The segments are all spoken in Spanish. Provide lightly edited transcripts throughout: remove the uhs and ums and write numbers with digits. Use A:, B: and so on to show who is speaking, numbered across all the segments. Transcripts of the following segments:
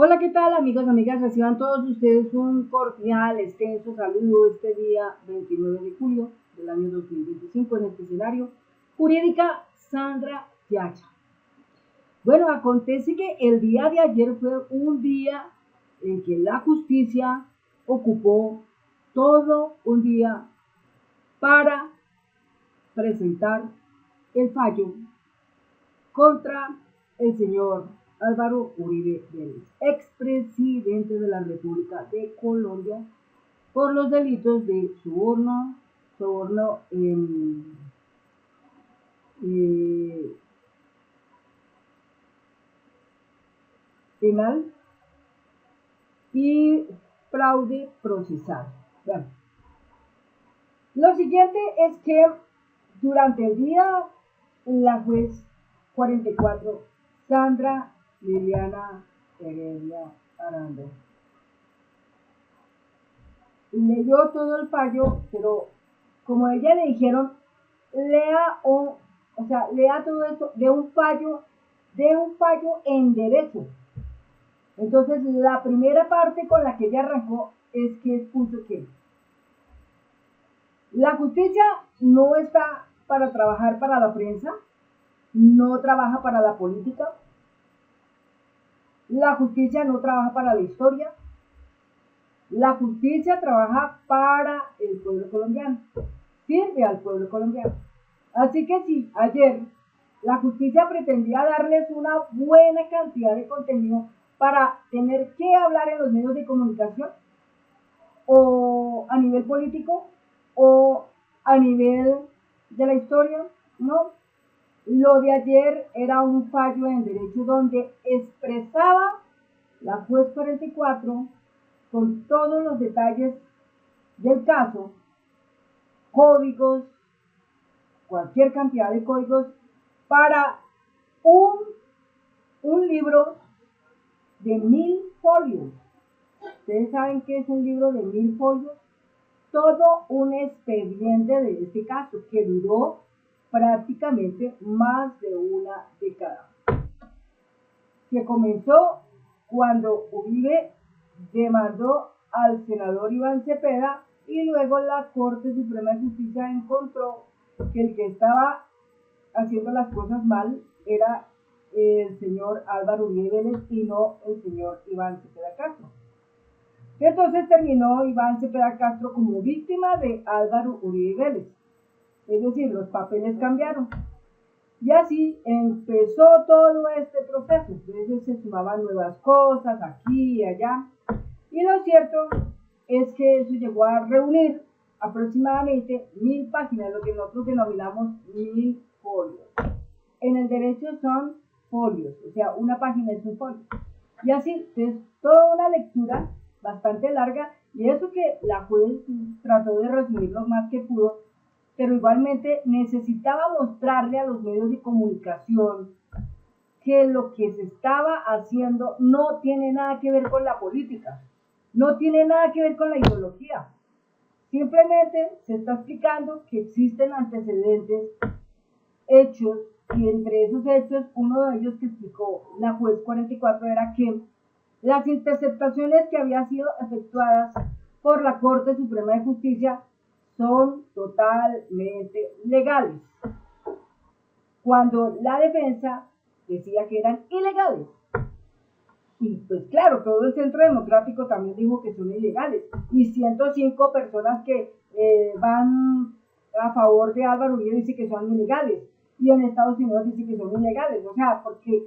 A: Hola, ¿qué tal amigos, amigas? Reciban todos ustedes un cordial, extenso saludo este día 29 de julio del año 2025 en este escenario Jurídica Sandra Yacha. Bueno, acontece que el día de ayer fue un día en que la justicia ocupó todo un día para presentar el fallo contra el señor Álvaro Uribe Vélez, expresidente de la República de Colombia, por los delitos de soborno eh, penal y fraude procesal. Bueno, lo siguiente es que durante el día la juez 44, Sandra Liliana Heredia Aranda, leyó todo el fallo, pero como a ella le dijeron, lea todo esto de un fallo en derecho. Entonces, la primera parte con la que ella arrancó es que puso que la justicia no está para trabajar para la prensa, no trabaja para la política, la justicia no trabaja para la historia, la justicia trabaja para el pueblo colombiano, sirve al pueblo colombiano. Así que si ayer la justicia pretendía darles una buena cantidad de contenido para tener que hablar en los medios de comunicación, o a nivel político, o a nivel de la historia, no. Lo de ayer era un fallo en derecho donde expresaba la juez 44 con todos los detalles del caso, códigos, cualquier cantidad de códigos para un libro de 1000 folios. ¿Ustedes saben qué es un libro de 1000 folios? Todo un expediente de este caso que duró prácticamente más de una década, que comenzó cuando Uribe demandó al senador Iván Cepeda y luego la Corte Suprema de Justicia encontró que el que estaba haciendo las cosas mal era el señor Álvaro Uribe Vélez y no el señor Iván Cepeda Castro. Entonces terminó Iván Cepeda Castro como víctima de Álvaro Uribe Vélez. Es decir, los papeles cambiaron. Y así empezó todo este proceso. Entonces se sumaban nuevas cosas aquí y allá. Y lo cierto es que eso llegó a reunir aproximadamente 1000 páginas, lo que nosotros denominamos 1000 folios. En el derecho son folios, o sea, una página es un folio. Y así es toda una lectura bastante larga, y eso que la juez trató de resumir lo más que pudo, pero igualmente necesitaba mostrarle a los medios de comunicación que lo que se estaba haciendo no tiene nada que ver con la política, no tiene nada que ver con la ideología. Simplemente se está explicando que existen antecedentes, hechos, y entre esos hechos, uno de ellos que explicó la juez 44 era que las interceptaciones que habían sido efectuadas por la Corte Suprema de Justicia son totalmente legales, cuando la defensa decía que eran ilegales. Y pues claro, todo el Centro Democrático también dijo que son ilegales, y 105 personas que van a favor de Álvaro Uribe dicen que son ilegales, y en Estados Unidos dicen que son ilegales. O sea, porque,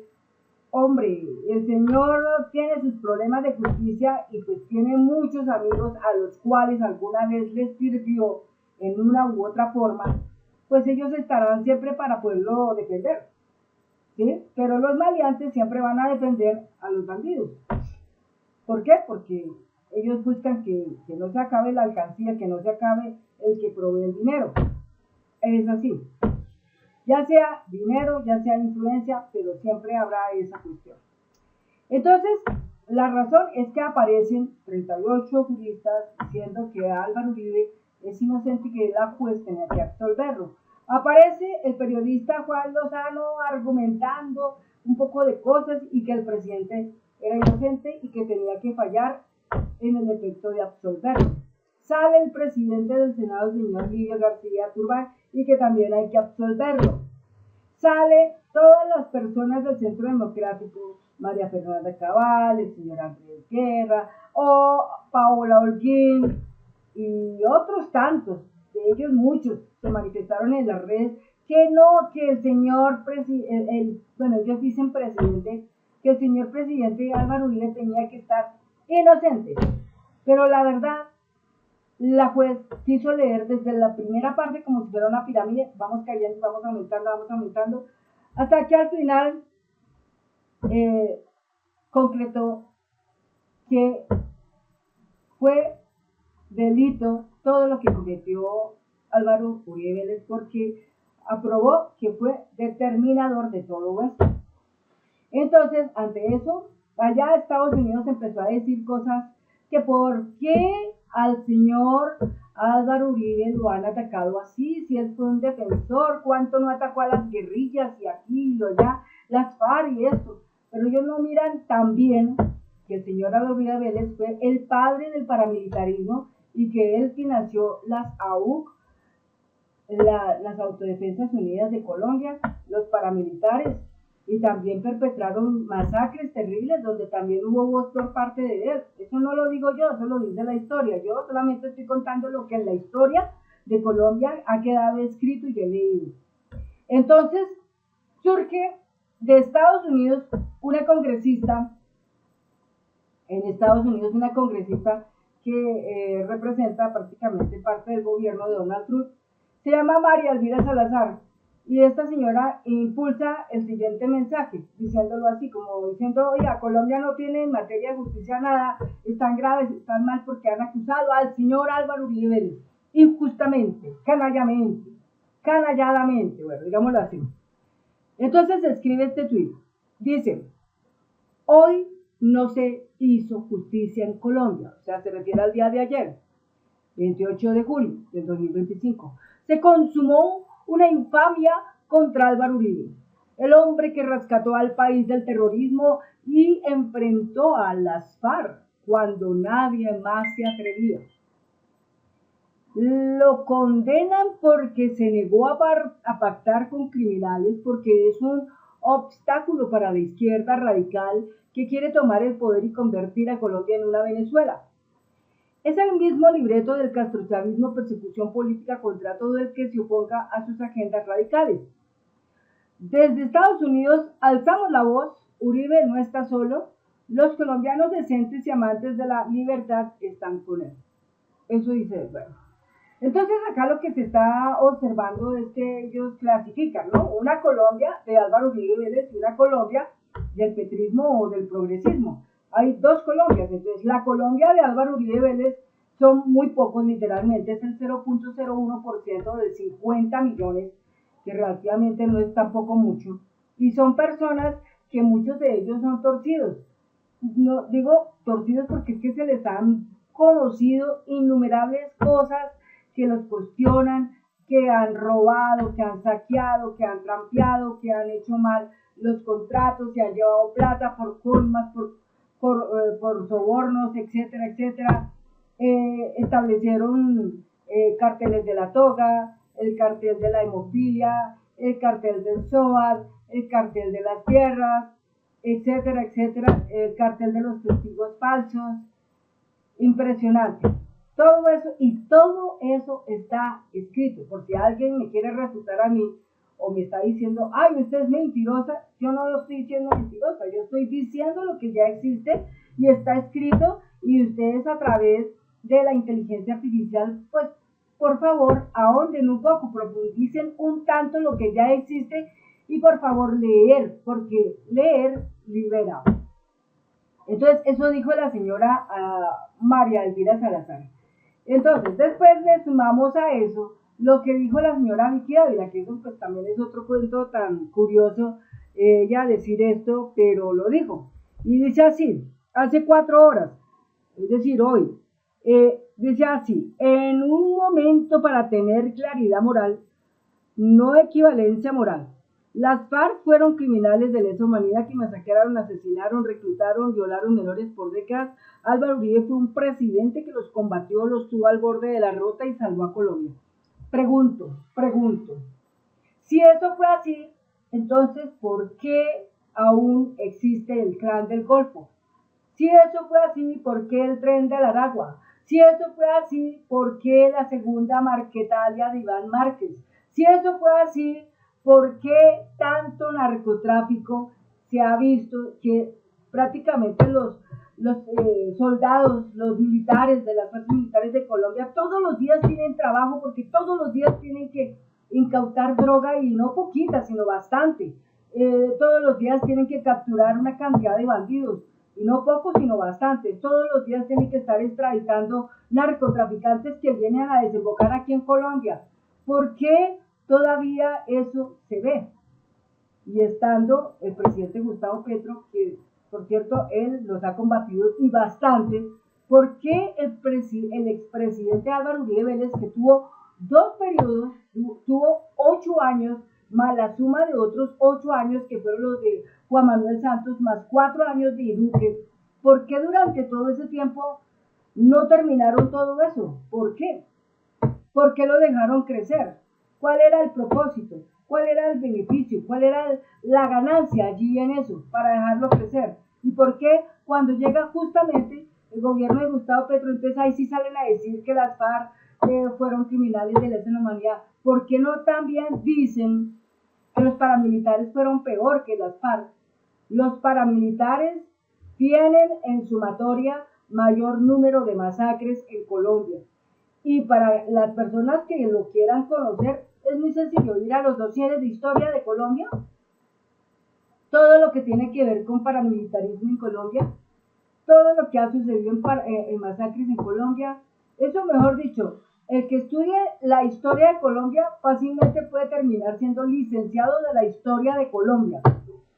A: hombre, el señor tiene sus problemas de justicia y pues tiene muchos amigos a los cuales alguna vez les sirvió en una u otra forma, pues ellos estarán siempre para poderlo defender, ¿sí? Pero los maleantes siempre van a defender a los bandidos. ¿Por qué? Porque ellos buscan que no se acabe la alcancía, que no se acabe el que provee el dinero. Es así. Ya sea dinero, ya sea influencia, pero siempre habrá esa cuestión. Entonces, la razón es que aparecen 38 juristas diciendo que Álvaro Uribe es inocente y que la juez tenía que absolverlo. Aparece el periodista Juan Lozano argumentando un poco de cosas y que el presidente era inocente y que tenía que fallar en el efecto de absolverlo. Sale el presidente del Senado, el señor Livio García Turbán, y que también hay que absolverlo. Sale todas las personas del Centro Democrático, María Fernanda Cabal, el señor Andrés Guerra, o Paola Holguín, y otros tantos, de ellos muchos, se manifestaron en las redes que no, que el señor presidente, bueno, ellos dicen presidente, que el señor presidente Álvaro Uribe tenía que estar inocente. Pero la verdad, la juez quiso leer desde la primera parte como si fuera una pirámide, vamos cayendo, vamos aumentando, hasta que al final concretó que fue delito todo lo que cometió Álvaro Uribe Vélez, porque aprobó que fue determinador de todo esto. Entonces, ante eso, allá Estados Unidos empezó a decir cosas que por qué al señor Álvaro Uribe lo han atacado así, si él fue un defensor, cuánto no atacó a las guerrillas y aquí y allá, las FARC y esto. Pero ellos no miran tan bien que el señor Álvaro Uribe Vélez fue el padre del paramilitarismo y que él financió las AUC, las Autodefensas Unidas de Colombia, los paramilitares, y también perpetraron masacres terribles donde también hubo voz por parte de él. Eso no lo digo yo, eso lo dice la historia. Yo solamente estoy contando lo que en la historia de Colombia ha quedado escrito y he leído. Entonces, surge de Estados Unidos una congresista, que representa prácticamente parte del gobierno de Donald Trump. Se llama María Elvira Salazar, y esta señora impulsa el siguiente mensaje, diciéndolo así, como diciendo, oiga, Colombia no tiene en materia de justicia nada, están graves, están mal porque han acusado al señor Álvaro Uribe Vélez, injustamente, canalladamente, bueno, digámoslo así. Entonces escribe este tuit, dice, hoy no se hizo justicia en Colombia, o sea, se refiere al día de ayer, 28 de julio del 2025. Se consumó una infamia contra Álvaro Uribe, el hombre que rescató al país del terrorismo y enfrentó a las FARC cuando nadie más se atrevía. Lo condenan porque se negó a pactar con criminales, porque es un obstáculo para la izquierda radical que quiere tomar el poder y convertir a Colombia en una Venezuela. Es el mismo libreto del castrochavismo, persecución política contra todo el que se oponga a sus agendas radicales. Desde Estados Unidos alzamos la voz, Uribe no está solo, los colombianos decentes y amantes de la libertad están con él. Eso dice, bueno. Entonces acá lo que se está observando es que ellos clasifican, ¿no? Una Colombia de Álvaro Uribe Vélez y una Colombia del petrismo o del progresismo. Hay dos Colombias, entonces la Colombia de Álvaro Uribe Vélez son muy pocos, literalmente es el 0.01% de 50 millones, que relativamente no es tampoco mucho, y son personas que muchos de ellos son torcidos. No digo torcidos porque es que se les han conocido innumerables cosas que los cuestionan, que han robado, que han saqueado, que han trampeado, que han hecho mal los contratos, se han llevado plata por coimas, por sobornos, etcétera, etcétera. Establecieron carteles de la toga, el cartel de la hemofilia, el cartel del SOAD, el cartel de las tierras, etcétera, etcétera, el cartel de los testigos falsos. Impresionante. Todo eso está escrito. Por si alguien me quiere refutar a mí o me está diciendo, ay, usted es mentirosa, yo no lo estoy diciendo mentirosa, yo estoy diciendo lo que ya existe y está escrito, y ustedes a través de la inteligencia artificial, pues por favor ahonden un poco, profundicen un tanto lo que ya existe y por favor leer, porque leer libera. Entonces eso dijo la señora María Elvira Salazar. Entonces después le sumamos a eso lo que dijo la señora Vicky Dávila, que eso pues también es otro cuento tan curioso, ella decir esto, pero lo dijo. Y dice así, hace 4 horas, es decir, hoy, dice así, en un momento para tener claridad moral, no equivalencia moral, Las FARC fueron criminales de lesa humanidad que masacraron, asesinaron, reclutaron, violaron menores por décadas. Álvaro Uribe fue un presidente que los combatió, los tuvo al borde de la ruta y salvó a Colombia. Pregunto, si eso fue así, entonces, ¿por qué aún existe el Clan del Golfo? Si eso fue así, ¿por qué el Tren de la Aragua? Si eso fue así, ¿por qué la segunda Marquetalia de Iván Márquez? Si eso fue así, ¿por qué tanto narcotráfico se ha visto que prácticamente los soldados, los militares de las fuerzas militares de Colombia, todos los días tienen trabajo porque todos los días tienen que incautar droga y no poquita, sino bastante? Todos los días tienen que capturar una cantidad de bandidos, y no pocos, sino bastantes. Todos los días tienen que estar extraditando narcotraficantes que vienen a desembocar aquí en Colombia. ¿Por qué todavía eso se ve? Y estando el presidente Gustavo Petro, que por cierto él los ha combatido y bastante, ¿por qué el expresidente Álvaro Uribe Vélez, que tuvo 2 periodos, tuvo 8 años, más la suma de otros 8 años que fueron los de Juan Manuel Santos, más 4 años de Duque, ¿por qué durante todo ese tiempo no terminaron todo eso? ¿Por qué? ¿Por qué lo dejaron crecer? ¿Cuál era el propósito? ¿Cuál era el beneficio? ¿Cuál era la ganancia allí en eso para dejarlo crecer? ¿Y por qué cuando llega justamente el gobierno de Gustavo Petro, entonces ahí sí salen a decir que las FARC fueron criminales de lesa humanidad? ¿Por qué no también dicen que los paramilitares fueron peor que las FARC? Los paramilitares tienen en sumatoria mayor número de masacres en Colombia. Y para las personas que lo quieran conocer, es muy sencillo ir a los dosieres de historia de Colombia, todo lo que tiene que ver con paramilitarismo en Colombia, todo lo que ha sucedido en masacres en Colombia. Eso, mejor dicho, el que estudie la historia de Colombia fácilmente puede terminar siendo licenciado de la historia de Colombia,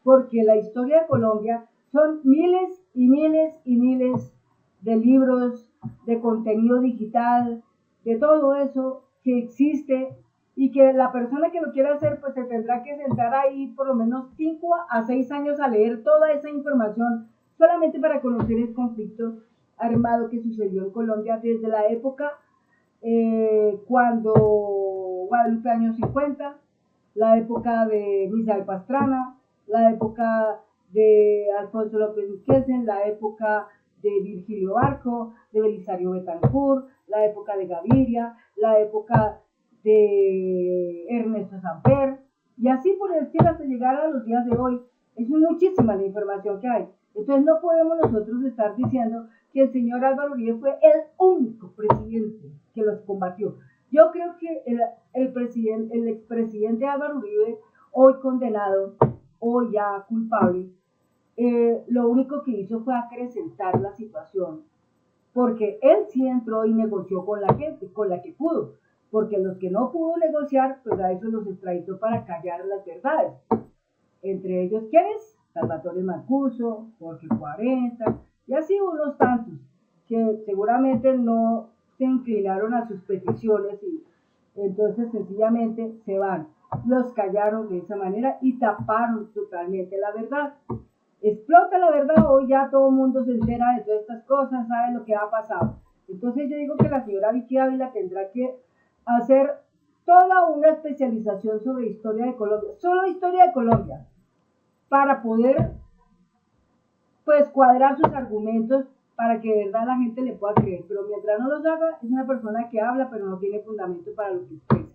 A: porque la historia de Colombia son miles y miles y miles de libros, de contenido digital, de todo eso que existe, y que la persona que lo quiera hacer pues se tendrá que sentar ahí por lo menos 5 a 6 años a leer toda esa información solamente para conocer el conflicto armado que sucedió en Colombia desde la época cuando Guadalupe años 50, la época de Misael Pastrana, la época de Alfonso López Miquelsen, la época de Virgilio Barco, de Belisario Betancourt, la época de Gaviria, la época de Ernesto Samper, y así por el estilo hasta llegar a los días de hoy. Es muchísima la información que hay. Entonces no podemos nosotros estar diciendo que el señor Álvaro Uribe fue el único presidente que los combatió. Yo creo que el expresidente Álvaro Uribe, hoy condenado, hoy ya culpable, lo único que hizo fue acrecentar la situación, porque él sí entró y negoció con la gente, con la que pudo, porque los que no pudo negociar, pues a eso los extraditó para callar las verdades. Entre ellos, ¿quiénes? Salvatore Mancuso, Jorge 40, y así unos tantos, que seguramente no se inclinaron a sus peticiones y entonces sencillamente se van. Los callaron de esa manera y taparon totalmente la verdad. Explota la verdad, hoy ya todo el mundo se entera de todas estas cosas, sabe lo que ha pasado. Entonces yo digo que la señora Vicky Ávila tendrá que hacer toda una especialización sobre historia de Colombia, solo historia de Colombia, para poder pues cuadrar sus argumentos para que de verdad la gente le pueda creer. Pero mientras no los haga, es una persona que habla pero no tiene fundamento para lo que expresa.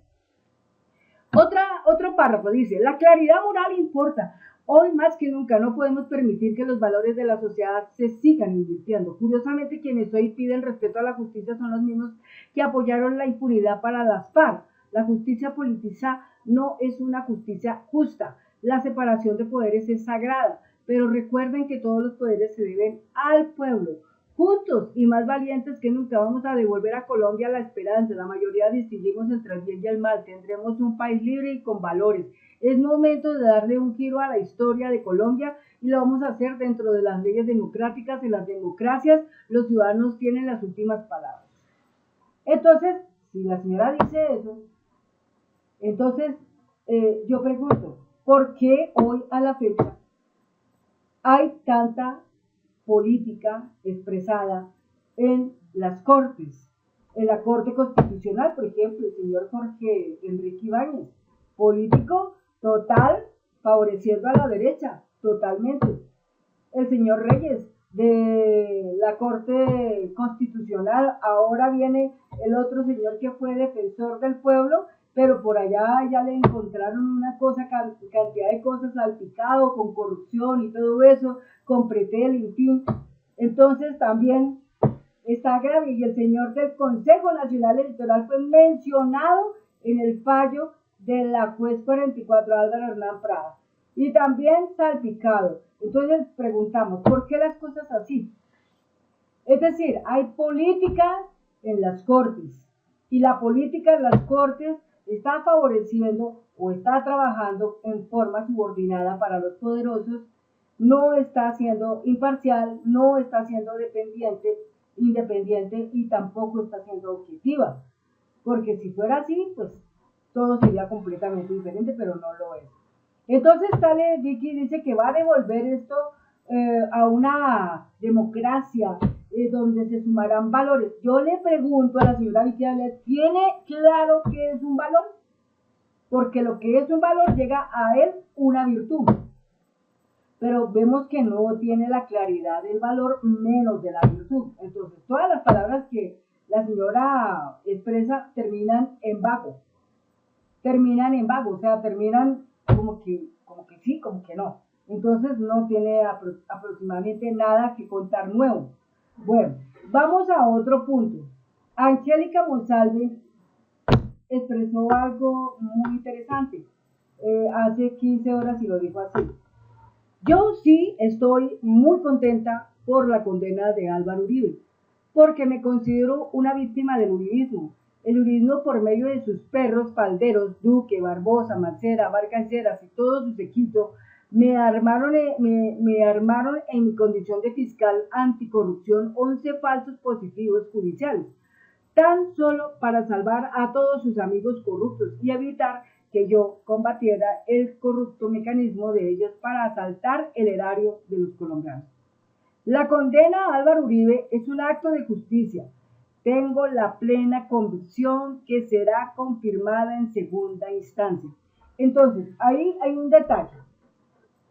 A: Otro párrafo dice: la claridad moral importa. Hoy más que nunca no podemos permitir que los valores de la sociedad se sigan invirtiendo. Curiosamente, quienes hoy piden respeto a la justicia son los mismos que apoyaron la impunidad para las FARC. La justicia politizada no es una justicia justa. La separación de poderes es sagrada, pero recuerden que todos los poderes se deben al pueblo. Juntos y más valientes que nunca vamos a devolver a Colombia la esperanza. La mayoría distinguimos entre el bien y el mal. Tendremos un país libre y con valores. Es momento de darle un giro a la historia de Colombia y lo vamos a hacer dentro de las leyes democráticas. En las democracias los ciudadanos tienen las últimas palabras. Entonces, si la señora dice eso, entonces yo pregunto, ¿por qué hoy a la fecha hay tanta política expresada en las cortes? En la Corte Constitucional, por ejemplo, el señor Jorge Enrique Ibáñez, político total, favoreciendo a la derecha, totalmente. El señor Reyes, de la Corte Constitucional, ahora viene el otro señor que fue defensor del pueblo, pero por allá ya le encontraron una cosa, cantidad de cosas salpicado, con corrupción y todo eso, con pretel, en fin. Entonces también está grave, y el señor del Consejo Nacional Electoral fue mencionado en el fallo de la juez 44 Álvaro Hernán Prada, y también salpicado. Entonces preguntamos, ¿por qué las cosas así? Es decir, hay política en las cortes, y la política en las cortes está favoreciendo o está trabajando en forma subordinada para los poderosos, no está siendo imparcial, no está siendo independiente y tampoco está siendo objetiva, porque si fuera así, pues todo sería completamente diferente, pero no lo es. Entonces sale Vicky y dice que va a devolver esto a una democracia donde se sumarán valores. Yo le pregunto a la señora Vicky, ¿tiene claro qué es un valor? Porque lo que es un valor llega a él una virtud, pero vemos que no tiene la claridad del valor, menos de la virtud. Entonces todas las palabras que la señora expresa terminan en vago, o sea, terminan como que sí, como que no. Entonces no tiene aproximadamente nada que contar nuevo. Bueno, vamos a otro punto. Angélica Monsalve expresó algo muy interesante hace 15 horas y lo dijo así: yo sí estoy muy contenta por la condena de Álvaro Uribe, porque me considero una víctima del uribismo. El uribismo, por medio de sus perros falderos, Duque, Barbosa, Mancera, Vargas Lleras y todo su séquito, me armaron en mi condición de fiscal anticorrupción 11 falsos positivos judiciales, tan solo para salvar a todos sus amigos corruptos y evitar que yo combatiera el corrupto mecanismo de ellos para asaltar el erario de los colombianos. La condena a Álvaro Uribe es un acto de justicia. Tengo la plena convicción que será confirmada en segunda instancia. Entonces, ahí hay un detalle.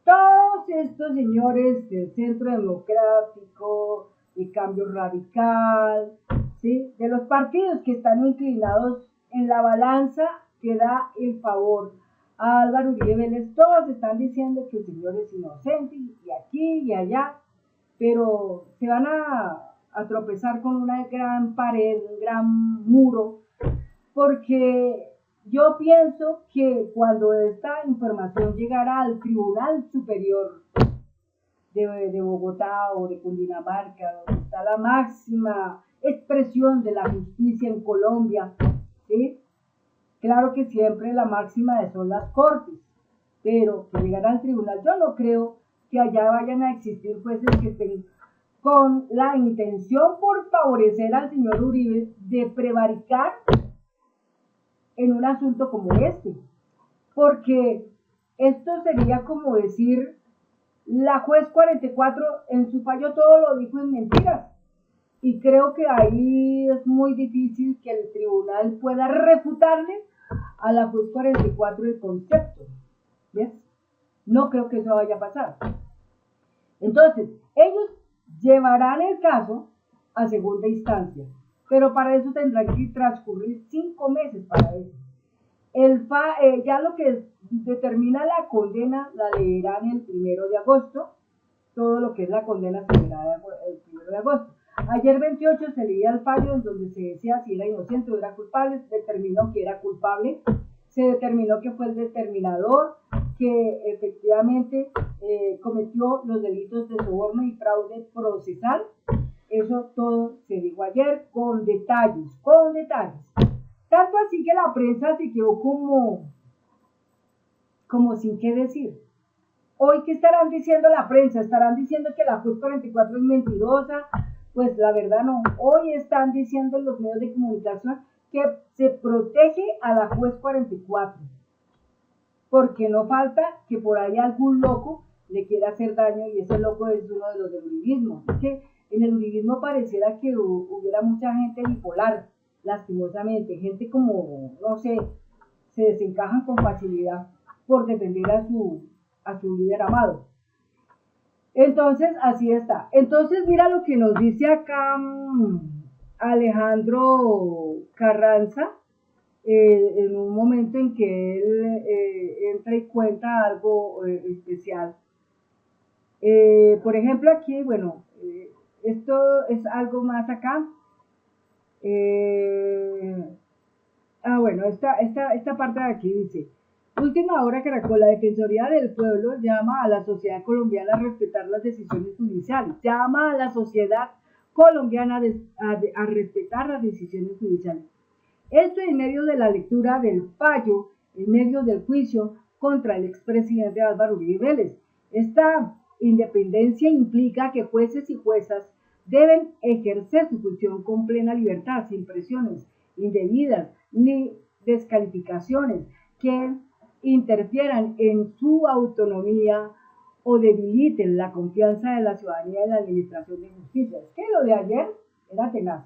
A: Todos estos señores del Centro Democrático, de Cambio Radical, ¿sí?, de los partidos que están inclinados en la balanza que da el favor a Álvaro Uribe Vélez, todos están diciendo que el señor es inocente, y aquí y allá, pero se van a tropezar con una gran pared, un gran muro, porque yo pienso que cuando esta información llegara al Tribunal Superior de Bogotá o de Cundinamarca, donde está la máxima expresión de la justicia en Colombia, ¿sí? Claro que siempre la máxima son las cortes, pero que llegará al tribunal, yo no creo que allá vayan a existir jueces que estén con la intención por favorecer al señor Uribe de prevaricar en un asunto como este, porque esto sería como decir, la juez 44 en su fallo todo lo dijo en mentiras, y creo que ahí es muy difícil que el tribunal pueda refutarle a la juez 44 el concepto, ¿ves? No creo que eso vaya a pasar. Entonces, ellos llevarán el caso a segunda instancia, pero para eso tendrán que transcurrir 5 meses para eso. Ya lo que determina la condena la leerán el 1 de agosto, todo lo que es la condena se leerá el 1 de agosto. Ayer 28 se leía el fallo en donde se decía si era inocente o era culpable, se determinó que era culpable, se determinó que fue el determinador, que efectivamente cometió los delitos de soborno y fraude procesal. Eso todo se dijo ayer con detalles. Tanto así que la prensa se quedó como sin qué decir. Hoy, ¿qué estarán diciendo la prensa? ¿Estarán diciendo que la juez 44 es mentirosa? Pues la verdad no. Hoy están diciendo en los medios de comunicación que se protege a la juez 44. porque no falta que por ahí algún loco le quiera hacer daño y ese loco es uno de los del uribismo. Es que en el uribismo pareciera que hubiera mucha gente bipolar, lastimosamente, gente como, no sé, se desencajan con facilidad por defender a su líder amado. Entonces, así está. Entonces, mira lo que nos dice acá Alejandro Carranza, en un momento en que él entra y cuenta algo especial. Por ejemplo, aquí, bueno, esto es algo más acá. Bueno, esta parte de aquí dice: Última hora Caracol, la Defensoría del Pueblo llama a la sociedad colombiana a respetar las decisiones judiciales. Llama a la sociedad colombiana a respetar las decisiones judiciales. Esto en medio de la lectura del fallo, en medio del juicio contra el expresidente Álvaro Uribe Vélez. Esta independencia implica que jueces y juezas deben ejercer su función con plena libertad, sin presiones indebidas ni descalificaciones que interfieran en su autonomía o debiliten la confianza de la ciudadanía en la administración de justicia. Es que lo de ayer era tenaz.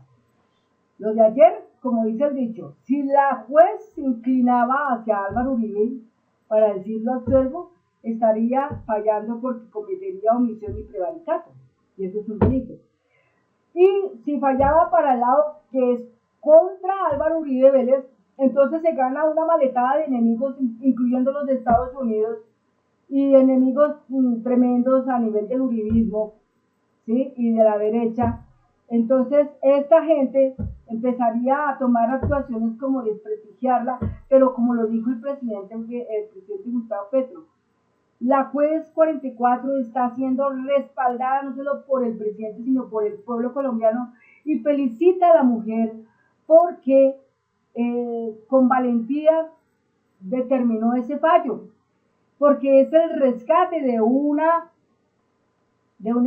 A: Lo de ayer, como dice el dicho, si la juez se inclinaba hacia Álvaro Uribe, para decirlo absuelvo, estaría fallando porque cometería omisión y prevaricato, y eso es un delito. Y si fallaba para el lado que es contra Álvaro Uribe Vélez, entonces se gana una maletada de enemigos, incluyendo los de Estados Unidos, y enemigos tremendos a nivel del uribismo, ¿sí? Y de la derecha. Entonces esta gente empezaría a tomar actuaciones como desprestigiarla, pero como lo dijo el presidente Gustavo Petro, la juez 44 está siendo respaldada no solo por el presidente, sino por el pueblo colombiano, y felicita a la mujer porque con valentía determinó ese fallo, porque es el rescate de un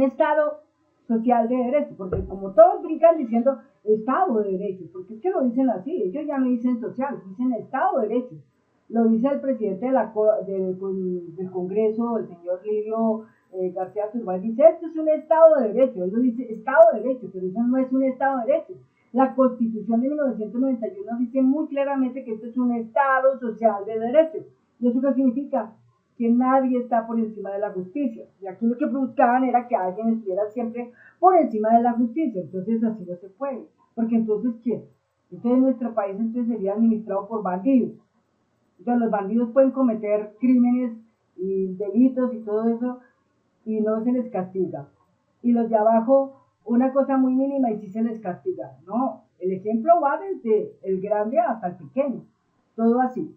A: Estado social de derecho, porque como todos brincan diciendo Estado de derecho, porque es que lo dicen así, ellos ya no dicen social, dicen Estado de derecho. Lo dice el presidente del Congreso, el señor Lirio García Turbay, dice esto es un Estado de derecho, él lo dice Estado de derecho, pero eso no es un Estado de derecho. La Constitución de 1991 dice muy claramente que esto es un Estado social de derecho. ¿Y eso qué significa? Que nadie está por encima de la justicia. Y aquí lo que buscaban era que alguien estuviera siempre por encima de la justicia. Entonces así no se puede. Porque entonces, ¿qué? Entonces nuestro país entonces sería administrado por bandidos. Entonces los bandidos pueden cometer crímenes y delitos y todo eso y no se les castiga. Y los de abajo, una cosa muy mínima y sí se les castiga. No, el ejemplo va desde el grande hasta el pequeño. Todo así.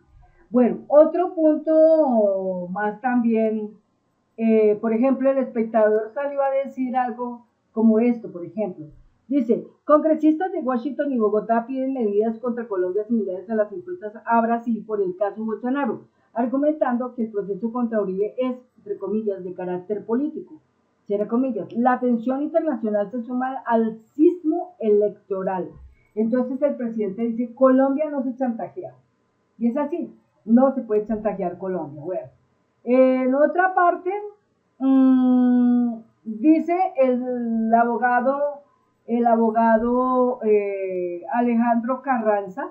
A: Bueno, otro punto más también, por ejemplo, el espectador salió a decir algo como esto, por ejemplo. Dice, congresistas de Washington y Bogotá piden medidas contra Colombia similares a las impuestas a Brasil por el caso Bolsonaro, argumentando que el proceso contra Uribe es, entre comillas, de carácter político. Cierra comillas, la atención internacional se suma al sismo electoral. Entonces el presidente dice, Colombia no se chantajea. Y es así, no se puede chantajear Colombia. Bueno, en otra parte, dice el abogado Alejandro Carranza,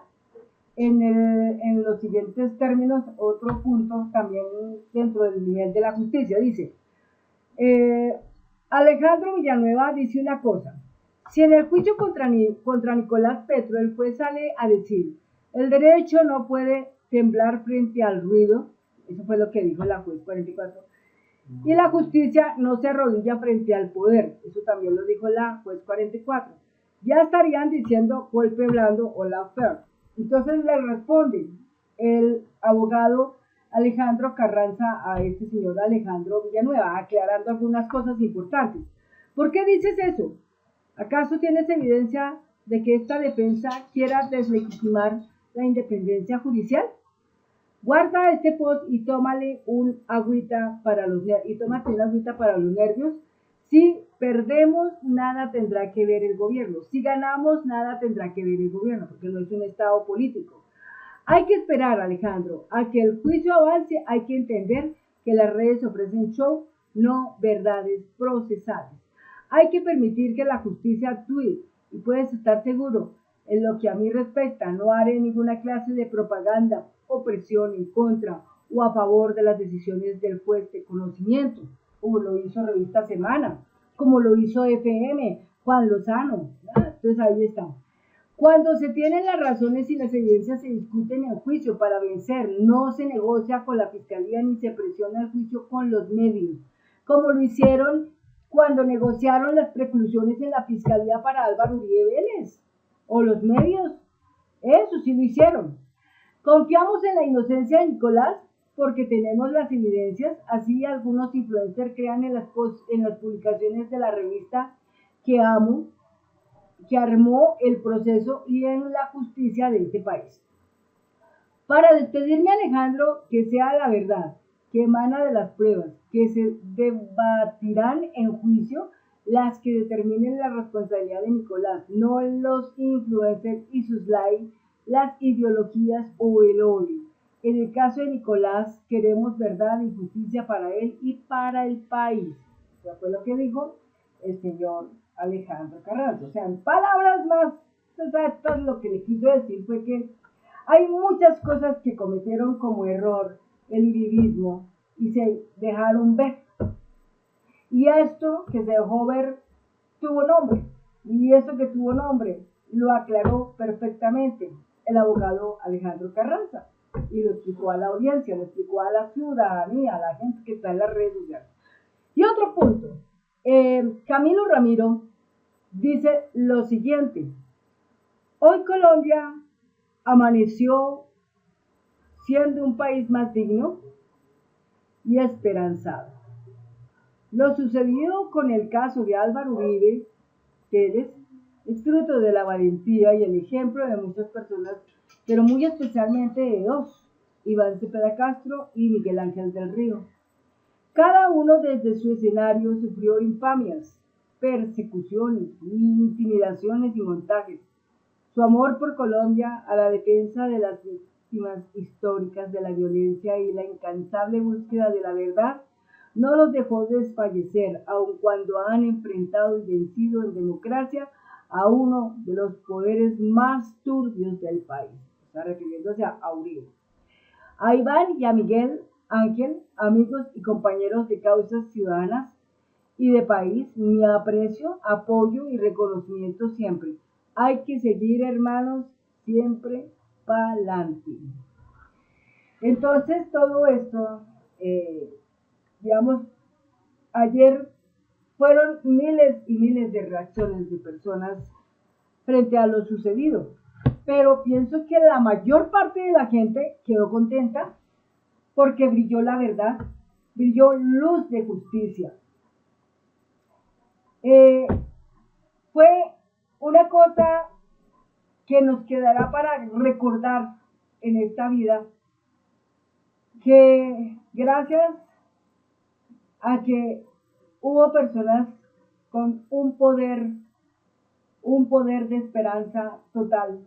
A: en los siguientes términos, otro punto también dentro del nivel de la justicia, dice, Alejandro Villanueva dice una cosa: si en el juicio contra Nicolás Petro el juez sale a decir el derecho no puede temblar frente al ruido, eso fue lo que dijo la juez 44, y la justicia no se arrodilla frente al poder, eso también lo dijo la juez 44, ya estarían diciendo golpe blando o lawfare. Entonces le responde el abogado Alejandro Carranza a este señor Alejandro Villanueva, aclarando algunas cosas importantes. ¿Por qué dices eso? ¿Acaso tienes evidencia de que esta defensa quiera deslegitimar la independencia judicial? Guarda este post y tómate una agüita para los nervios. Si perdemos, nada tendrá que ver el gobierno. Si ganamos, nada tendrá que ver el gobierno, porque no es un estado político. Hay que esperar, Alejandro, a que el juicio avance. Hay que entender que las redes ofrecen show, no verdades procesadas. Hay que permitir que la justicia actúe y puedes estar seguro, en lo que a mí respecta, no haré ninguna clase de propaganda o presión en contra o a favor de las decisiones del juez de conocimiento, como lo hizo Revista Semana, como lo hizo FM, Juan Lozano. Entonces ahí está. Cuando se tienen las razones y las evidencias se discuten en juicio para vencer, no se negocia con la fiscalía ni se presiona el juicio con los medios, como lo hicieron cuando negociaron las preclusiones en la fiscalía para Álvaro Uribe Vélez, o los medios, eso sí lo hicieron. Confiamos en la inocencia de Nicolás porque tenemos las evidencias, así algunos influencers crean en las publicaciones de la revista que amo, que armó el proceso y en la justicia de este país. Para despedirme, Alejandro, que sea la verdad, que emana de las pruebas, que se debatirán en juicio las que determinen la responsabilidad de Nicolás, no los influencers y sus likes, las ideologías o el odio. En el caso de Nicolás, queremos verdad y justicia para él y para el país. Eso fue lo que dijo el señor Alejandro Carranza. O sea, en palabras más exactas, lo que le quiso decir fue que hay muchas cosas que cometieron como error el uribismo y se dejaron ver. Y esto que se dejó ver tuvo nombre. Y eso que tuvo nombre lo aclaró perfectamente el abogado Alejandro Carranza. Y lo explicó a la audiencia, lo explicó a la ciudadanía, a la gente que está en las redes sociales. Y otro punto. Camilo Ramiro dice lo siguiente: hoy Colombia amaneció siendo un país más digno y esperanzado. Lo sucedido con el caso de Álvaro Uribe Vélez es fruto de la valentía y el ejemplo de muchas personas, pero muy especialmente de dos, Iván Cepeda Castro y Miguel Ángel del Río. Cada uno desde su escenario sufrió infamias, persecuciones, intimidaciones y montajes. Su amor por Colombia, a la defensa de las víctimas históricas de la violencia y la incansable búsqueda de la verdad no los dejó desfallecer, aun cuando han enfrentado y vencido en democracia a uno de los poderes más turbios del país. Está refiriéndose a Uribe. A Iván y a Miguel Ángel, amigos y compañeros de causas ciudadanas y de país, mi aprecio, apoyo y reconocimiento siempre. Hay que seguir, hermanos, siempre pa'lante. Entonces, todo esto, digamos, ayer fueron miles y miles de reacciones de personas frente a lo sucedido, pero pienso que la mayor parte de la gente quedó contenta porque brilló la verdad, brilló luz de justicia. Fue una cosa que nos quedará para recordar en esta vida, que gracias a que hubo personas con un poder de esperanza total,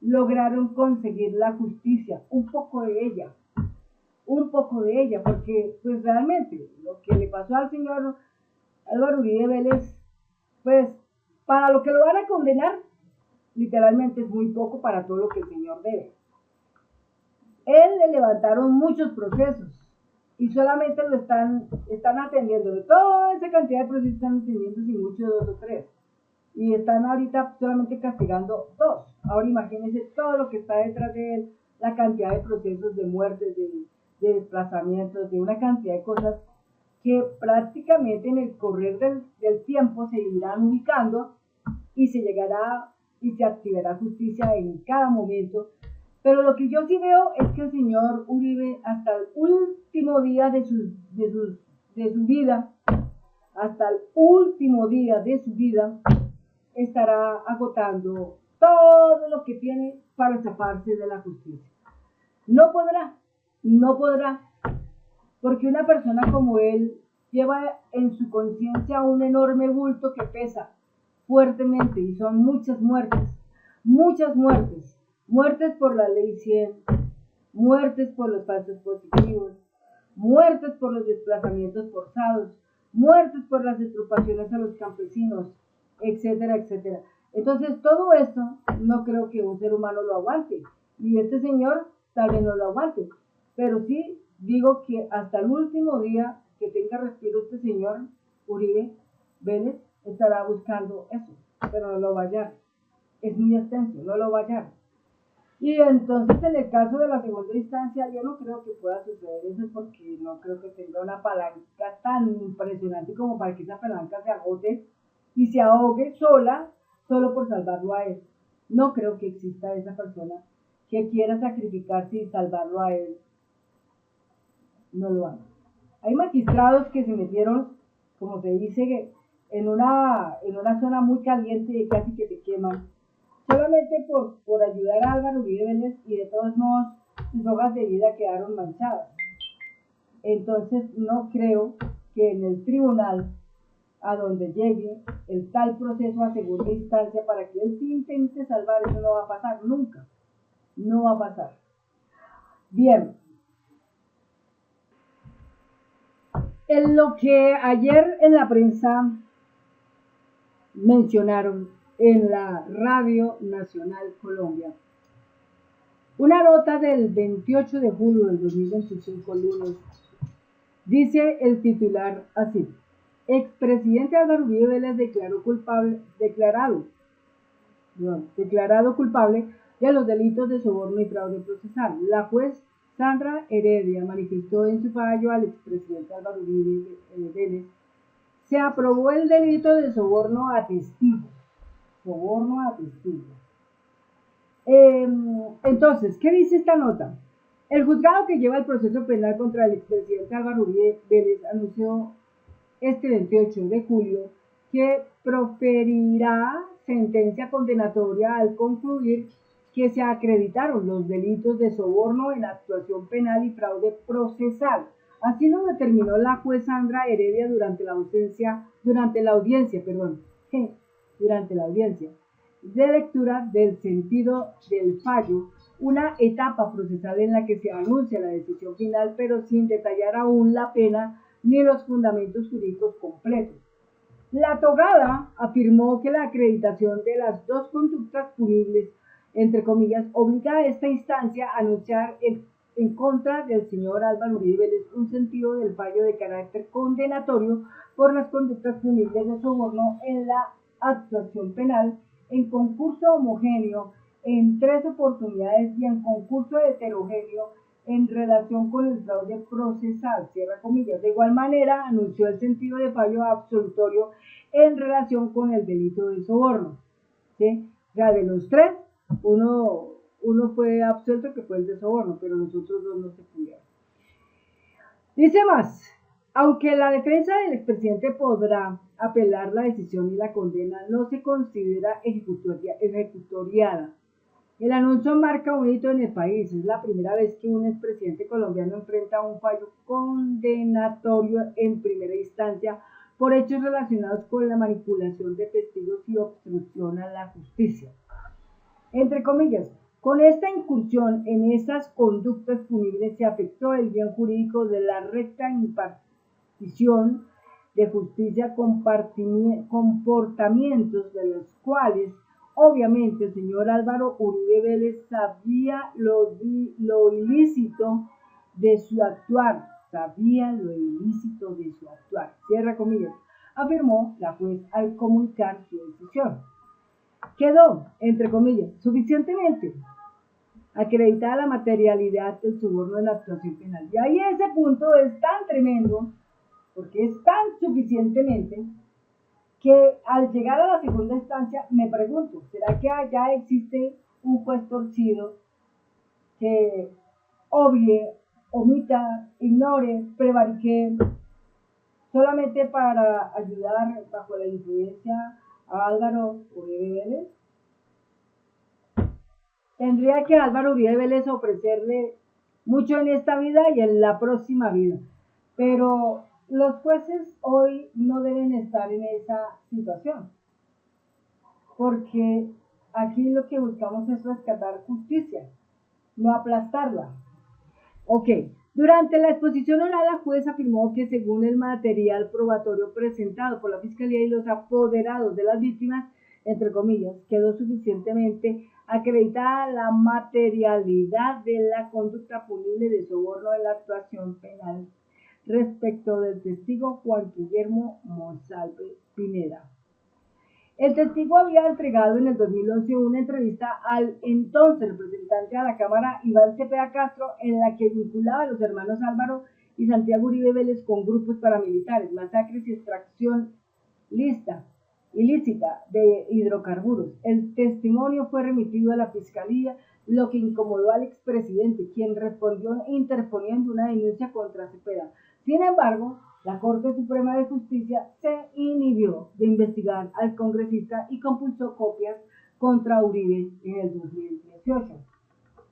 A: lograron conseguir la justicia, un poco de ella, porque pues realmente lo que le pasó al señor Álvaro Uribe Vélez, pues para lo que lo van a condenar, literalmente es muy poco para todo lo que el señor debe. Él le levantaron muchos procesos y solamente lo están atendiendo. De toda esa cantidad de procesos están atendiendo sin mucho 2 o 3. Y están ahorita solamente castigando 2. Ahora imagínense todo lo que está detrás de él, la cantidad de procesos de muertes, de desplazamientos, de una cantidad de cosas que prácticamente en el correr del tiempo se irán ubicando y se llegará y se activará justicia en cada momento. Pero lo que yo sí veo es que el señor Uribe, hasta el último día de su vida, hasta el último día de su vida, estará agotando todo lo que tiene para zafarse de la justicia. No podrá, porque una persona como él lleva en su conciencia un enorme bulto que pesa fuertemente y son muchas muertes muertes por la ley 100, muertes por los falsos positivos, muertes por los desplazamientos forzados, muertes por las expropiaciones a los campesinos, etcétera, etcétera. Entonces, todo esto no creo que un ser humano lo aguante. Y este señor tal vez no lo aguante. Pero sí digo que hasta el último día que tenga respiro este señor Uribe Vélez estará buscando eso. Pero no lo va a hallar. Es muy extenso, no lo va a hallar. Y entonces en el caso de la segunda instancia yo no creo que pueda suceder eso porque no creo que tenga una palanca tan impresionante como para que esa palanca se agote y se ahogue sola solo por salvarlo a él. No creo que exista esa persona que quiera sacrificarse y salvarlo a él. No lo haga. Hay magistrados que se metieron, como se dice, en una zona muy caliente y casi que se queman solamente por ayudar a Álvaro Uribe Vélez y de todos modos sus hojas de vida quedaron manchadas. Entonces no creo que en el tribunal a donde llegue el tal proceso a segunda instancia para que él sí intente salvar, eso no va a pasar nunca. No va a pasar. Bien. En lo que ayer en la prensa mencionaron en la Radio Nacional Colombia. Una nota del 28 de julio del 2025, lunes, dice el titular así: expresidente Álvaro Uribe Vélez declarado culpable de los delitos de soborno y fraude procesal. La juez Sandra Heredia manifestó en su fallo al expresidente Álvaro Uribe Vélez se aprobó el delito de soborno a testigos. Entonces, ¿qué dice esta nota? El juzgado que lleva el proceso penal contra el expresidente Álvaro Uribe Vélez anunció este 28 de julio que proferirá sentencia condenatoria al concluir que se acreditaron los delitos de soborno en actuación penal y fraude procesal. Así lo determinó la juez Sandra Heredia durante la audiencia de lectura del sentido del fallo, una etapa procesal en la que se anuncia la decisión final, pero sin detallar aún la pena ni los fundamentos jurídicos completos. La togada afirmó que la acreditación de las dos conductas punibles, entre comillas, obliga a esta instancia a anunciar en contra del señor Álvaro Uribe Vélez un sentido del fallo de carácter condenatorio por las conductas punibles de soborno en la actuación penal, en concurso homogéneo en 3 oportunidades y en concurso heterogéneo en relación con el fraude procesal, cierra comillas. De igual manera, anunció el sentido de fallo absolutorio en relación con el delito de soborno. ¿Sí? O sea, de los 3, uno fue absuelto, que fue el de soborno, pero los otros 2 no se pudieron. Dice más: aunque la defensa del expresidente podrá apelar la decisión y la condena, no se considera ejecutoriada. El anuncio marca un hito en el país. Es la primera vez que un expresidente colombiano enfrenta un fallo condenatorio en primera instancia por hechos relacionados con la manipulación de testigos y obstrucción a la justicia. Entre comillas, con esta incursión en esas conductas punibles se afectó el bien jurídico de la recta impartición de justicia, comportamientos de los cuales obviamente el señor Álvaro Uribe Vélez sabía lo ilícito de su actuar, cierra comillas, afirmó la juez al comunicar su decisión. Quedó, entre comillas, suficientemente acreditada la materialidad del soborno en la actuación penal. Y ahí ese punto es tan tremendo, porque es tan suficientemente, que al llegar a la segunda instancia me pregunto, ¿será que allá existe un juez torcido que obvie, omita, ignore, prevarique, solamente para ayudar bajo la influencia a Álvaro Uribe Vélez? Tendría que Álvaro Uribe Vélez ofrecerle mucho en esta vida y en la próxima vida, pero los jueces hoy no deben estar en esa situación, porque aquí lo que buscamos es rescatar justicia, no aplastarla. Ok, durante la exposición oral, la juez afirmó que según el material probatorio presentado por la Fiscalía y los apoderados de las víctimas, entre comillas, quedó suficientemente acreditada la materialidad de la conducta punible de soborno en la actuación penal respecto del testigo Juan Guillermo Monsalve Pineda. El testigo había entregado en el 2011 una entrevista al entonces representante a la Cámara, Iván Cepeda Castro, en la que vinculaba a los hermanos Álvaro y Santiago Uribe Vélez con grupos paramilitares, masacres y extracción ilícita de hidrocarburos. El testimonio fue remitido a la Fiscalía, lo que incomodó al expresidente, quien respondió interponiendo una denuncia contra Cepeda. Sin embargo, la Corte Suprema de Justicia se inhibió de investigar al congresista y compulsó copias contra Uribe en el 2018.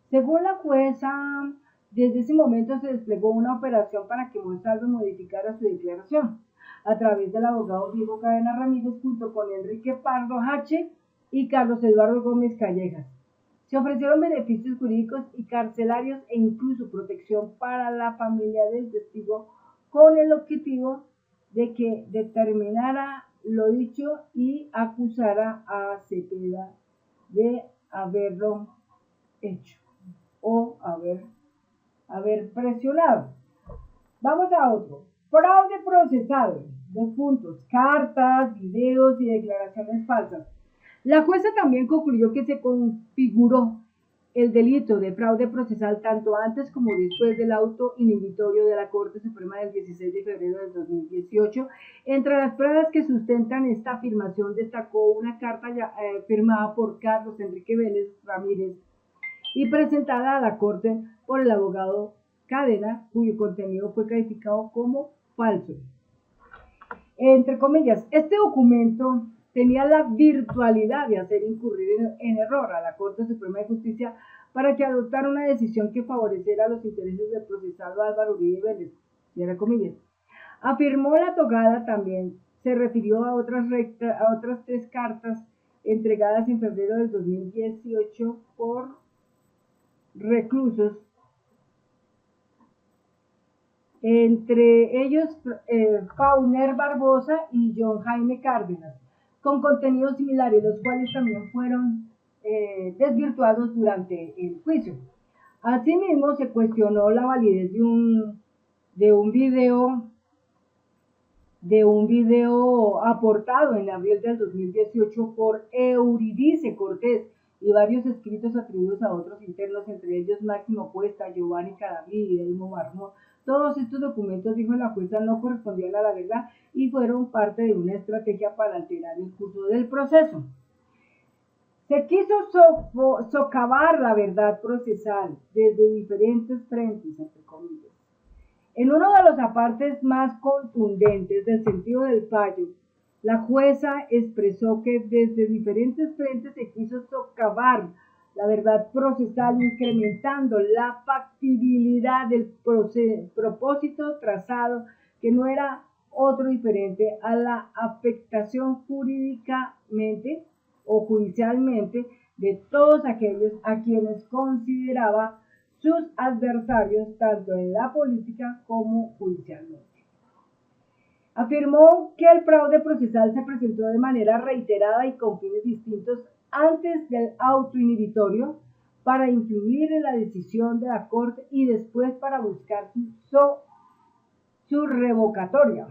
A: Según la jueza, desde ese momento se desplegó una operación para que Monsalve modificara su declaración a través del abogado Diego Cadena Ramírez junto con Enrique Pardo Hache y Carlos Eduardo Gómez Callejas. Se ofrecieron beneficios jurídicos y carcelarios e incluso protección para la familia del testigo con el objetivo de que determinara lo dicho y acusara a Cepeda de haberlo hecho o haber presionado. Vamos a otro. Fraude procesal. 2 puntos. Cartas, videos y declaraciones falsas. La jueza también concluyó que se configuró el delito de fraude procesal tanto antes como después del auto inhibitorio de la Corte Suprema del 16 de febrero del 2018. Entre las pruebas que sustentan esta afirmación destacó una carta firmada por Carlos Enrique Vélez Ramírez y presentada a la Corte por el abogado Cadena, cuyo contenido fue calificado como falso. Entre comillas, este documento tenía la virtualidad de hacer incurrir en error a la Corte Suprema de Justicia para que adoptara una decisión que favoreciera los intereses del procesado Álvaro Uribe Vélez, cierra comillas. Afirmó la togada también, se refirió a otras 3 cartas entregadas en febrero del 2018 por reclusos, entre ellos Fauner Barbosa y John Jaime Cárdenas, con contenidos similares, los cuales también fueron desvirtuados durante el juicio. Asimismo, se cuestionó la validez de un video aportado en abril del 2018 por Eurídice Cortés y varios escritos atribuidos a otros internos, entre ellos Máximo Cuesta, Giovanni Cadavid y Elmo Marmón. Todos estos documentos, dijo la jueza, no correspondían a la verdad y fueron parte de una estrategia para alterar el curso del proceso. Se quiso socavar la verdad procesal desde diferentes frentes, entre comillas. En uno de los apartes más contundentes del sentido del fallo, la jueza expresó que desde diferentes frentes se quiso socavar la verdad procesal, incrementando la factibilidad del propósito trazado, que no era otro diferente a la afectación jurídicamente o judicialmente de todos aquellos a quienes consideraba sus adversarios, tanto en la política como judicialmente. Afirmó que el fraude procesal se presentó de manera reiterada y con fines distintos antes del auto inhibitorio para influir en la decisión de la Corte y después para buscar su revocatoria.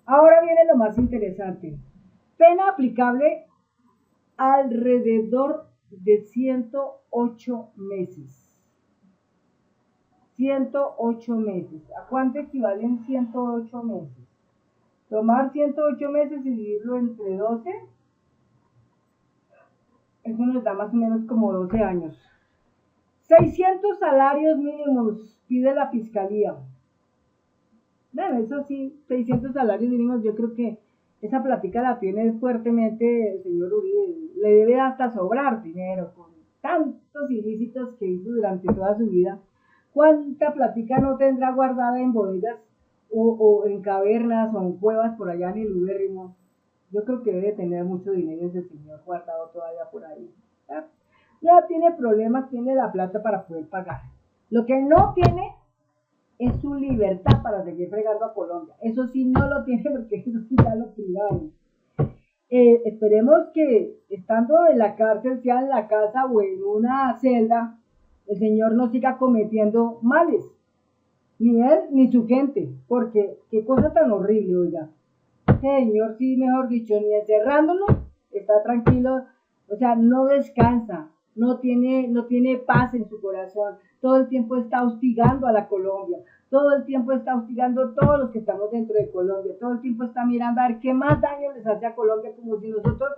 A: Ahora viene lo más interesante. Pena aplicable alrededor de 108 meses. 108 meses. ¿A cuánto equivalen 108 meses? Tomar 108 meses y dividirlo entre 12. Eso nos da más o menos como 12 años. 600 salarios mínimos pide la Fiscalía. Bueno, eso sí, 600 salarios mínimos, yo creo que esa plática la tiene fuertemente el señor Uribe. Le debe hasta sobrar dinero con tantos ilícitos que hizo durante toda su vida. ¿Cuánta plática no tendrá guardada en bodegas o en cavernas o en cuevas por allá en el Ubérrimo? Yo creo que debe tener mucho dinero ese señor guardado todavía por ahí. Ya, ya tiene problemas, tiene la plata para poder pagar. Lo que no tiene es su libertad para seguir fregando a Colombia. Eso sí no lo tiene porque eso sí ya lo privaron. Esperemos que estando en la cárcel, sea en la casa o en una celda, el señor no siga cometiendo males, ni él ni su gente, porque qué cosa tan horrible, oiga. Señor, sí, mejor dicho, ni encerrándolo, está tranquilo, o sea, no descansa, no tiene paz en su corazón, todo el tiempo está hostigando a la Colombia, todo el tiempo está hostigando a todos los que estamos dentro de Colombia, todo el tiempo está mirando a ver qué más daño les hace a Colombia, como si nosotros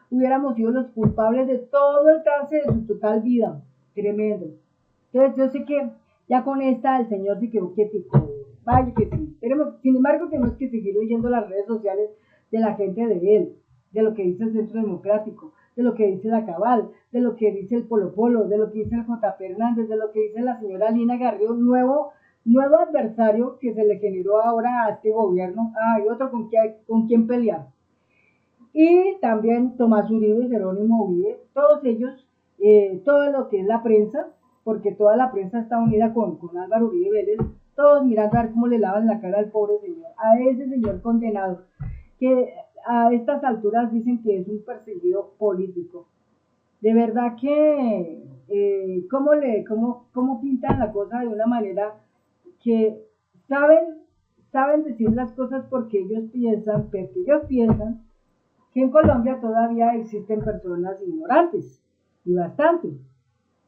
A: hubiéramos sido los culpables de todo el trance de su total vida, tremendo. Entonces yo sé que ya con esta el señor se quedó quietico, vaya que sí. Sin embargo, tenemos que seguir leyendo las redes sociales de la gente de él, de lo que dice el Centro Democrático, de lo que dice la Cabal, de lo que dice el Polo Polo, de lo que dice el J. Fernández, de lo que dice la señora Lina Garrido, nuevo adversario que se le generó ahora a este gobierno. Hay otro con quien pelear. Y también Tomás Uribe, Jerónimo Uribe, todos ellos, todo lo que es la prensa, porque toda la prensa está unida con Álvaro Uribe Vélez, todos mirando a ver cómo le lavan la cara al pobre señor, a ese señor condenado, que a estas alturas dicen que es un perseguido político. De verdad que, ¿cómo pintan la cosa de una manera que saben decir las cosas porque ellos piensan que en Colombia todavía existen personas ignorantes, y bastante,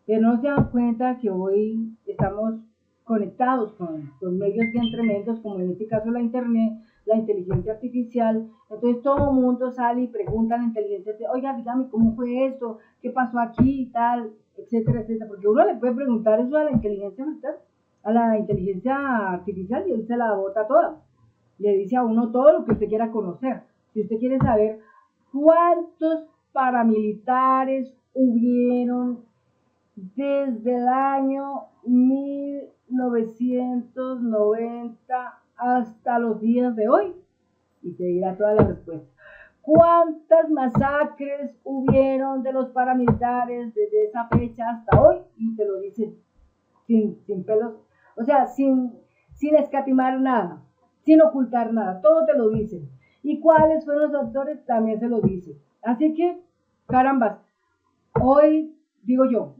A: que no se dan cuenta que hoy estamos conectados con medios bien tremendos, como en este caso la internet, la inteligencia artificial. Entonces todo el mundo sale y pregunta a la inteligencia artificial, oiga, dígame cómo fue esto, qué pasó aquí y tal, etcétera, etcétera, porque uno le puede preguntar eso a la inteligencia artificial y él se la bota toda. Le dice a uno todo lo que usted quiera conocer. Si usted quiere saber cuántos paramilitares hubieron desde el año 1990 hasta los días de hoy, y te dirá toda la respuesta. ¿Cuántas masacres hubieron de los paramilitares desde esa fecha hasta hoy? Y te lo dicen sin pelos, o sea, sin escatimar nada, sin ocultar nada, todo te lo dicen. ¿Y cuáles fueron los autores? También se lo dicen. Así que, carambas, hoy digo yo,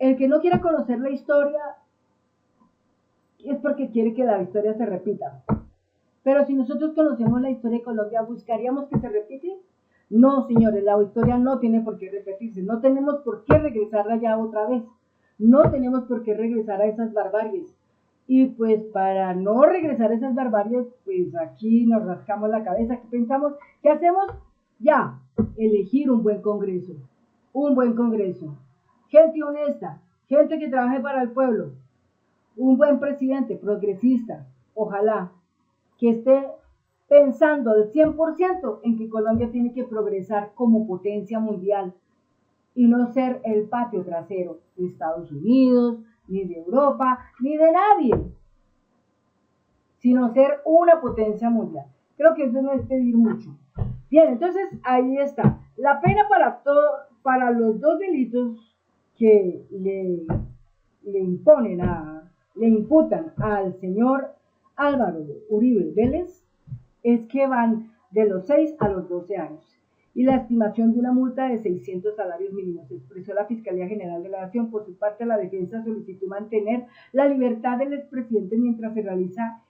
A: el que no quiera conocer la historia es porque quiere que la historia se repita. Pero si nosotros conocemos la historia de Colombia, ¿buscaríamos que se repite? No, señores, la historia no tiene por qué repetirse. No tenemos por qué regresar allá otra vez. No tenemos por qué regresar a esas barbaries. Y pues para no regresar a esas barbaries, pues aquí nos rascamos la cabeza. ¿Qué pensamos? ¿Qué hacemos? Ya, elegir un buen Congreso. Un buen Congreso. Gente honesta, gente que trabaje para el pueblo, un buen presidente progresista, ojalá, que esté pensando al 100% en que Colombia tiene que progresar como potencia mundial y no ser el patio trasero de Estados Unidos, ni de Europa, ni de nadie, sino ser una potencia mundial. Creo que eso no es pedir mucho. Bien, entonces ahí está. La pena para los dos delitos que le imputan al señor Álvaro Uribe Vélez es que van de los 6 a los 12 años y la estimación de una multa de 600 salarios mínimos. Expresó la Fiscalía General de la Nación. Por su parte, la defensa solicitó mantener la libertad del expresidente mientras se realiza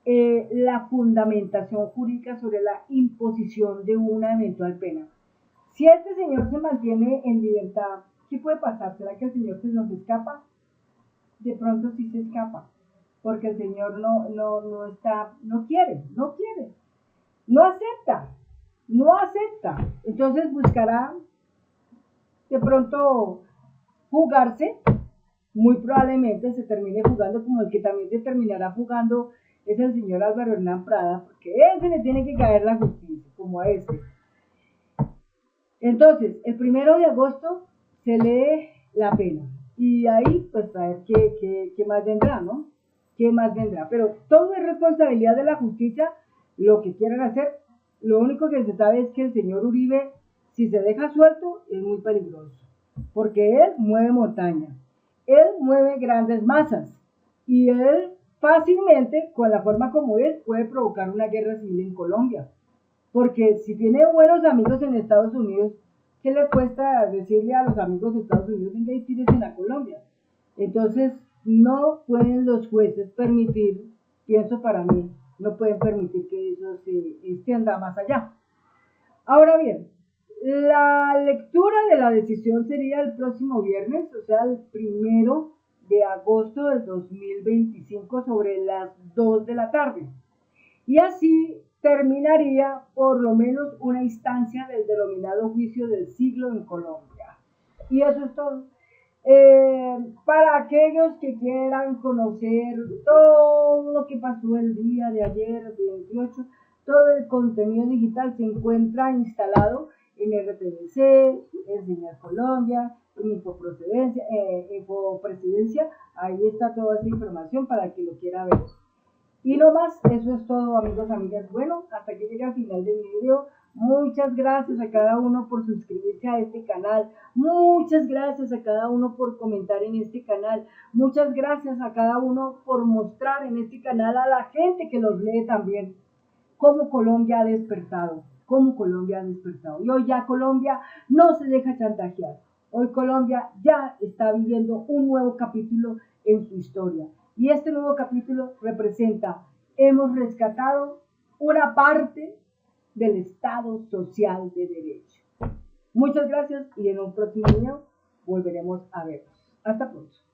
A: la fundamentación jurídica sobre la imposición de una eventual pena. Si este señor se mantiene en libertad, ¿qué puede pasar? ¿Será que el señor se nos escapa? De pronto sí se escapa, porque el señor no quiere, no acepta. Entonces buscará de pronto fugarse, muy probablemente se termine fugando, como el que también se terminará fugando es el señor Álvaro Hernán Prada, porque a él se le tiene que caer la justicia, como a este. Entonces, el 1 de agosto se lee la pena. Y ahí, pues, a ver qué más vendrá, ¿no? ¿Qué más vendrá? Pero todo es responsabilidad de la justicia, lo que quieran hacer, Lo único que se sabe es que el señor Uribe, si se deja suelto, es muy peligroso, porque él mueve montaña, él mueve grandes masas, y él fácilmente, con la forma como es, puede provocar una guerra civil en Colombia. Porque si tiene buenos amigos en Estados Unidos, ¿qué le cuesta decirle a los amigos de Estados Unidos, venga y tírense a Colombia? Entonces, no pueden los jueces permitir, pienso para mí, no pueden permitir que eso se extienda más allá. Ahora bien, la lectura de la decisión sería el próximo viernes, o sea, el 1 de agosto del 2025 sobre las 2 de la tarde. Y así terminaría por lo menos una instancia del denominado juicio del siglo en Colombia. Y eso es todo. Para aquellos que quieran conocer todo lo que pasó el día de ayer, 28, todo el contenido digital se encuentra instalado en RTBC, en Señal Colombia, en Infopresidencia. Ahí está toda esa información para que lo quiera ver. Y no más, eso es todo, amigos, amigas. Bueno, hasta que llegue al final del video. Muchas gracias a cada uno por suscribirse a este canal. Muchas gracias a cada uno por comentar en este canal. Muchas gracias a cada uno por mostrar en este canal a la gente que los lee también cómo Colombia ha despertado. Cómo Colombia ha despertado. Y hoy ya Colombia no se deja chantajear. Hoy Colombia ya está viviendo un nuevo capítulo en su historia. Y este nuevo capítulo representa, hemos rescatado una parte del Estado Social de Derecho. Muchas gracias y en un próximo video volveremos a vernos. Hasta pronto.